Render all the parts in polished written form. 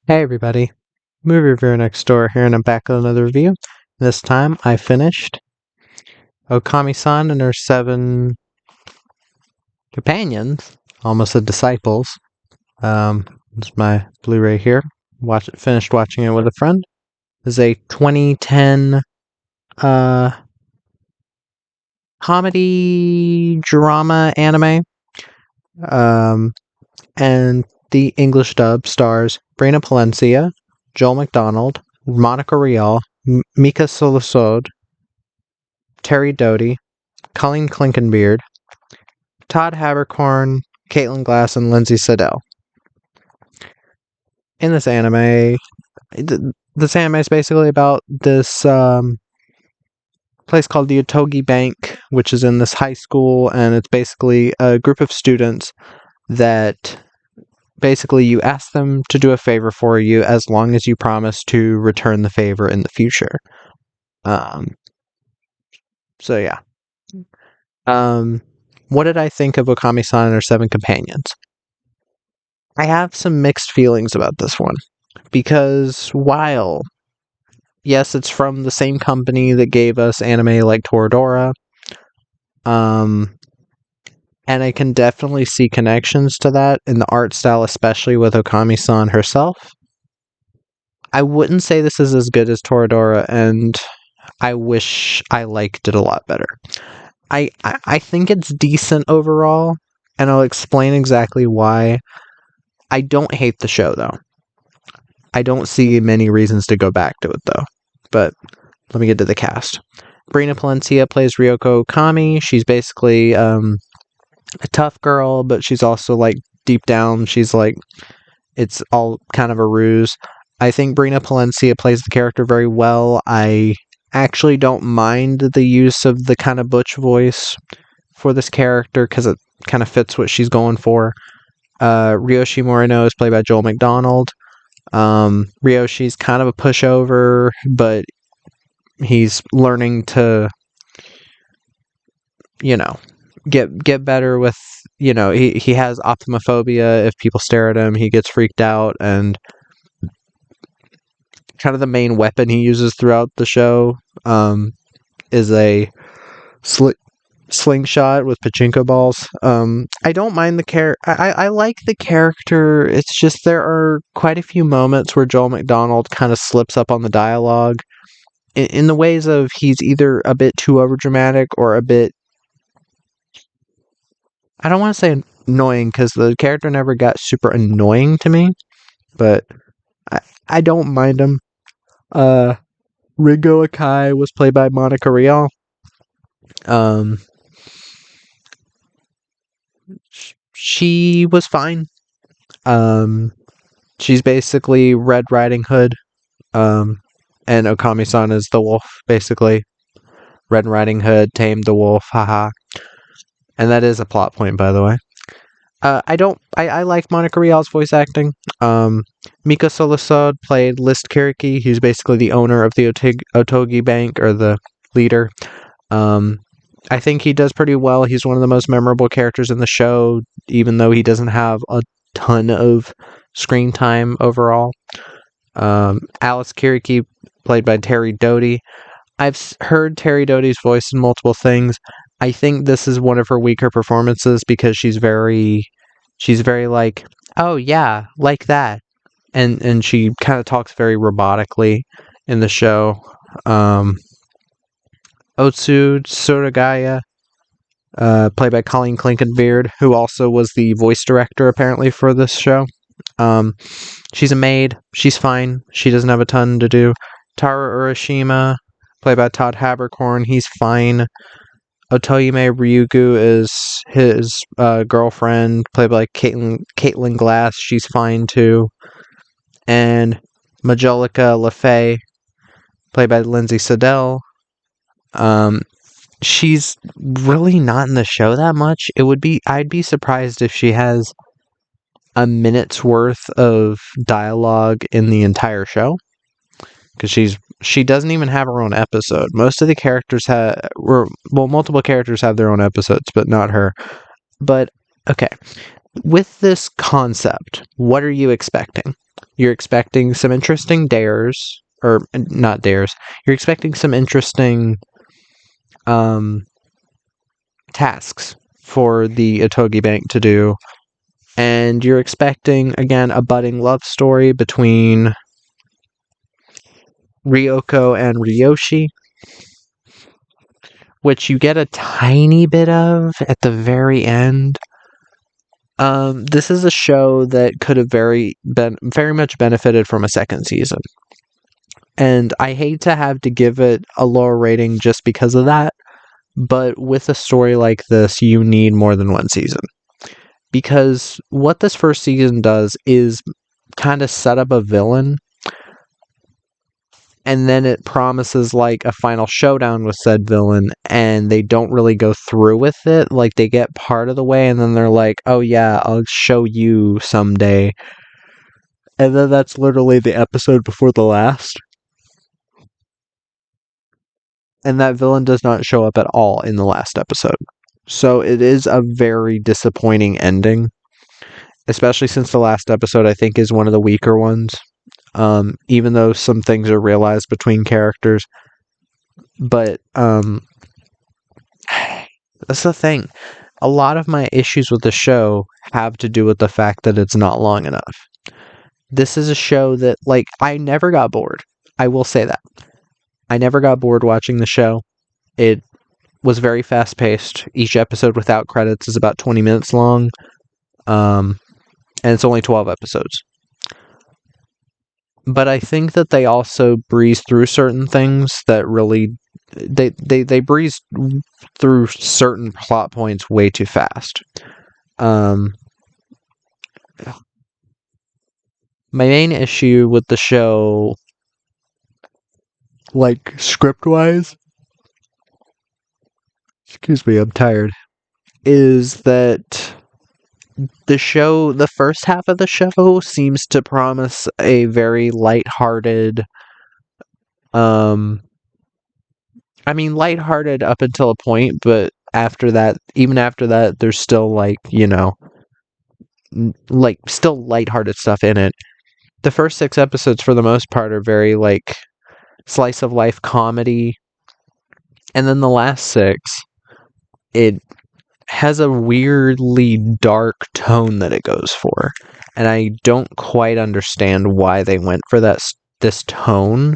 Hey everybody, movie reviewer next door here, and I'm back with another review. This time I finished Okami-san and her 7 companions, almost the disciples. This is my Blu-ray here. Finished watching it with a friend. This is a 2010 uh, comedy drama anime. And the English dub stars Brina Palencia, Joel McDonald, Monica Rial, Mika Solusod, Terry Doty, Colleen Clinkenbeard, Todd Habercorn, Caitlin Glass, and Lindsay Siddell. In this anime, is basically about this place called the Otogi Bank, which is in this high school, and it's basically a group of students that basically you ask them to do a favor for you as long as you promise to return the favor in the future. So yeah. What did I think of Okami-san and her 7 companions? I have some mixed feelings about this one, because while, yes, it's from the same company that gave us anime like Toradora, and I can definitely see connections to that in the art style, especially with Okami-san herself. I wouldn't say this is as good as Toradora, and I wish I liked it a lot better. I think it's decent overall, and I'll explain exactly why. I don't hate the show, though. I don't see many reasons to go back to it, though. But let me get to the cast. Brina Palencia plays Ryoko Okami. She's basically a tough girl, but she's also, like, deep down, she's like, it's all kind of a ruse. I think Brina Palencia plays the character very well. I actually don't mind the use of the kind of butch voice for this character because it kind of fits what she's going for. Ryoshi Morino is played by Joel McDonald. Ryoshi's kind of a pushover, but he's learning to, get better with, he has ophthalmophobia. If people stare at him, he gets freaked out, and kind of the main weapon he uses throughout the show is a slingshot with pachinko balls. I don't mind the character. I like the character. It's just there are quite a few moments where Joel McDonald kind of slips up on the dialogue in the ways of he's either a bit too overdramatic or a bit, I don't want to say annoying because the character never got super annoying to me, but I don't mind him. Ringo Akai was played by Monica Rial. She was fine. She's basically Red Riding Hood. And Okami-san is the wolf, basically. Red Riding Hood tamed the wolf, haha. And that is a plot point, by the way. I like Monica Rial's voice acting. Mika Solusod played List Kiriki, who's basically the owner of the Otogi Bank, or the leader. I think he does pretty well. He's one of the most memorable characters in the show, even though he doesn't have a ton of screen time overall. Alice Kiriki, played by Terry Doty. I've heard Terry Doty's voice in multiple things. I think this is one of her weaker performances because she's very like, oh yeah, like that. And she kind of talks very robotically in the show. Otsu Tsuragaya, played by Colleen Clinkenbeard, who also was the voice director apparently for this show. She's a maid. She's fine. She doesn't have a ton to do. Taro Urashima, played by Todd Habercorn. He's fine. Otoyume Ryugu is his girlfriend, played by Caitlin Glass. She's fine too. And Majolica LaFay, played by Lindsay Siddell. She's really not in the show that much. I'd be surprised if she has a minute's worth of dialogue in the entire show, because she doesn't even have her own episode. Most of the characters multiple characters have their own episodes, but not her. But okay, with this concept, what are you expecting? You're expecting some interesting dares, or not dares. You're expecting some interesting tasks for the Otogi Bank to do. And you're expecting, again, a budding love story between Ryoko and Ryoshi, which you get a tiny bit of at the very end. This is a show that could have very much benefited from a second season. And I hate to have to give it a lower rating just because of that, but with a story like this, you need more than one season. Because what this first season does is kind of set up a villain, and then it promises like a final showdown with said villain, and they don't really go through with it. Like, they get part of the way, and then they're like, oh yeah, I'll show you someday. And then that's literally the episode before the last. And that villain does not show up at all in the last episode. So it is a very disappointing ending, especially since the last episode, I think, is one of the weaker ones. Even though some things are realized between characters. But that's the thing. A lot of my issues with the show have to do with the fact that it's not long enough. This is a show that, like, I never got bored. I will say that. I never got bored watching the show. It was very fast-paced. Each episode without credits is about 20 minutes long. And it's only 12 episodes. But I think that they also breeze through certain things that really... They breeze through certain plot points way too fast. My main issue with the show, like, script-wise... Excuse me, I'm tired. Is that the first half of the show seems to promise a very lighthearted, lighthearted up until a point, but even after that, there's still, like, still lighthearted stuff in it. The first 6 episodes, for the most part, are very, like, slice of life comedy, and then the last 6, it has a weirdly dark tone that it goes for, and I don't quite understand why they went for this tone.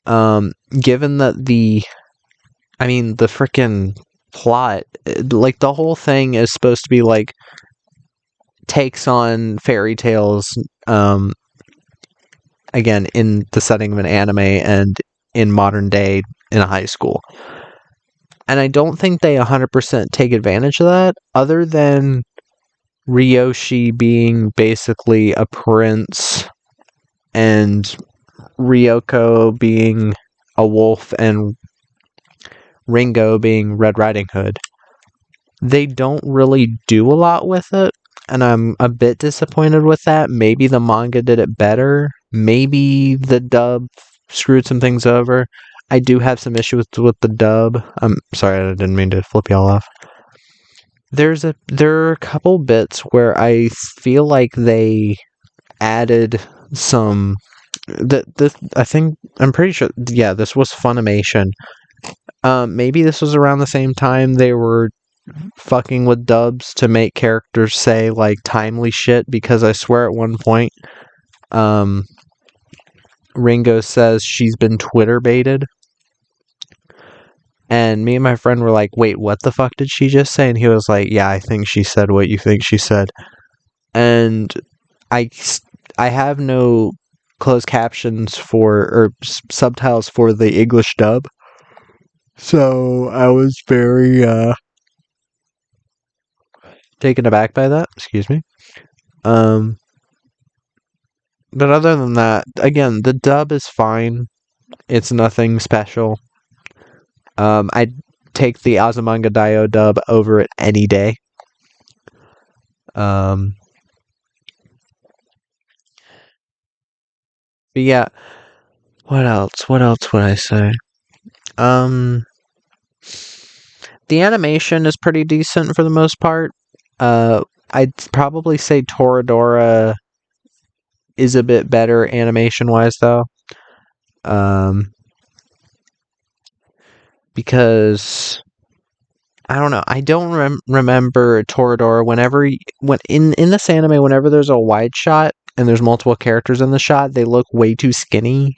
Given that the freaking plot, like, the whole thing is supposed to be like takes on fairy tales, again, in the setting of an anime and in modern day in a high school. And I don't think they 100% take advantage of that, other than Ryoshi being basically a prince and Ryoko being a wolf and Ringo being Red Riding Hood. They don't really do a lot with it, and I'm a bit disappointed with that. Maybe the manga did it better. Maybe the dub screwed some things over. I do have some issues with the dub. I'm sorry, I didn't mean to flip y'all off. There are a couple bits where I feel like they added some... I'm pretty sure, yeah, this was Funimation. Maybe this was around the same time they were fucking with dubs to make characters say, like, timely shit, because I swear at one point, Ringo says she's been Twitter baited. And me and my friend were like, wait, what the fuck did she just say? And he was like, yeah, I think she said what you think she said. And I have no closed captions or subtitles for the English dub. So I was very taken aback by that. Excuse me. But other than that, again, the dub is fine. It's nothing special. I'd take the Azumanga Daioh dub over it any day. But yeah, what else would I say? The animation is pretty decent for the most part. I'd probably say Toradora is a bit better animation-wise, though. Because I don't know. I don't remember Toradora when in this anime, whenever there's a wide shot and there's multiple characters in the shot, they look way too skinny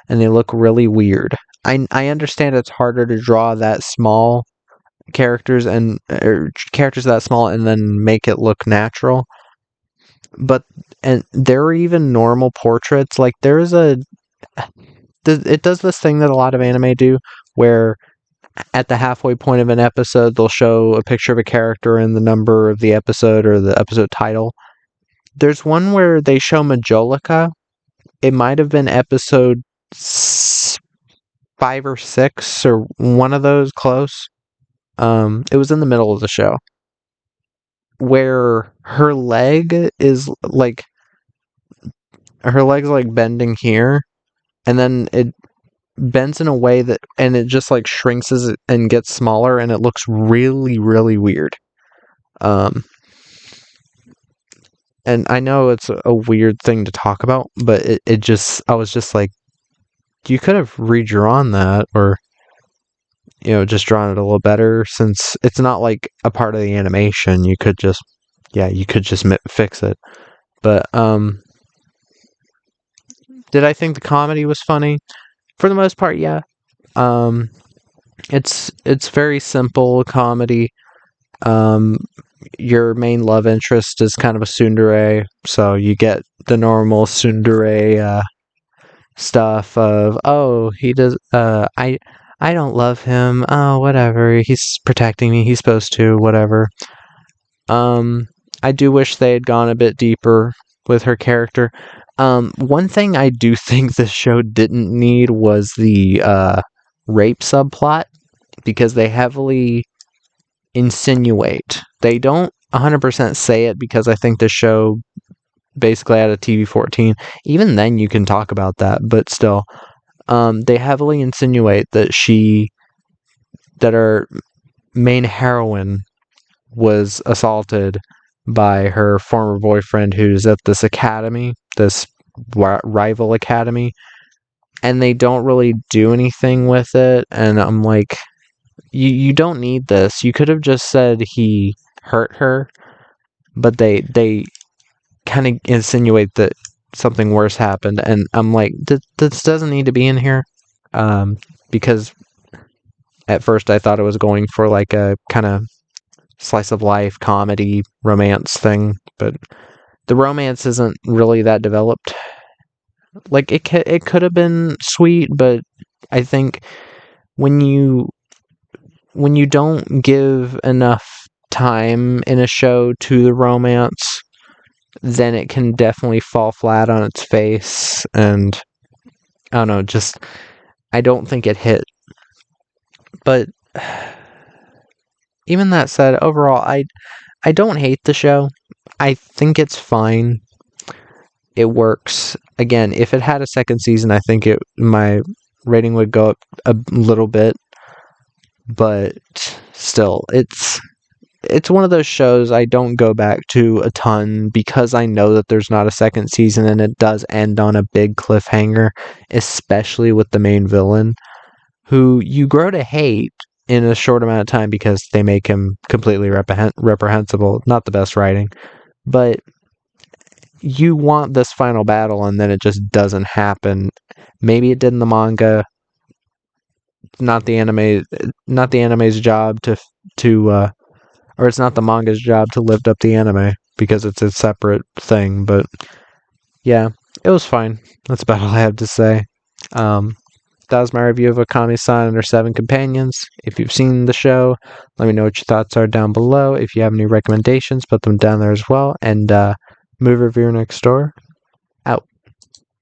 and they look really weird. I understand it's harder to draw that small characters characters that small and then make it look natural. But there are even normal portraits. Like it does this thing that a lot of anime do, where at the halfway point of an episode, they'll show a picture of a character and the number of the episode or the episode title. There's one where they show Majolica. It might have been episode 5 or 6 or one of those close. It was in the middle of the show where her leg's like bending here, and then it bends in a way that, and it just like shrinks and gets smaller, and it looks really, really weird. And I know it's a weird thing to talk about, but I was just like, you could have redrawn that, or just drawn it a little better, since it's not like a part of the animation. You could just fix it. But did I think the comedy was funny? For the most part, yeah. It's very simple comedy. Your main love interest is kind of a tsundere, so you get the normal tsundere stuff of, oh, he does, I don't love him, oh, whatever, he's protecting me, he's supposed to, whatever. I do wish they had gone a bit deeper with her character. One thing I do think this show didn't need was the rape subplot, because they heavily insinuate. They don't 100% say it, because I think the show basically had a TV-14. Even then you can talk about that, but still. They heavily insinuate that our main heroine was assaulted by her former boyfriend, who's at this academy, this rival academy, and they don't really do anything with it, and I'm like, you don't need this. You could have just said he hurt her, but they kind of insinuate that something worse happened, and I'm like, this doesn't need to be in here, because at first I thought it was going for like a kind of slice of life comedy romance thing, but the romance isn't really that developed. Like, it could have been sweet, but I think when you don't give enough time in a show to the romance, then it can definitely fall flat on its face, and I don't know, I don't think it hit. But even that said, overall, I don't hate the show. I think it's fine. It works. Again, if it had a second season, I think my rating would go up a little bit. But still, it's one of those shows I don't go back to a ton, because I know that there's not a second season, and it does end on a big cliffhanger, especially with the main villain, who you grow to hate in a short amount of time because they make him completely reprehensible. Not the best writing, but you want this final battle, and then it just doesn't happen. Maybe it did in the manga. Not the anime's job or it's not the manga's job to lift up the anime, because it's a separate thing. But yeah, it was fine. That's about all I have to say. That was my review of Okami-san and her 7 companions. If you've seen the show, let me know what your thoughts are down below. If you have any recommendations, put them down there as well. And movie reviewer next door.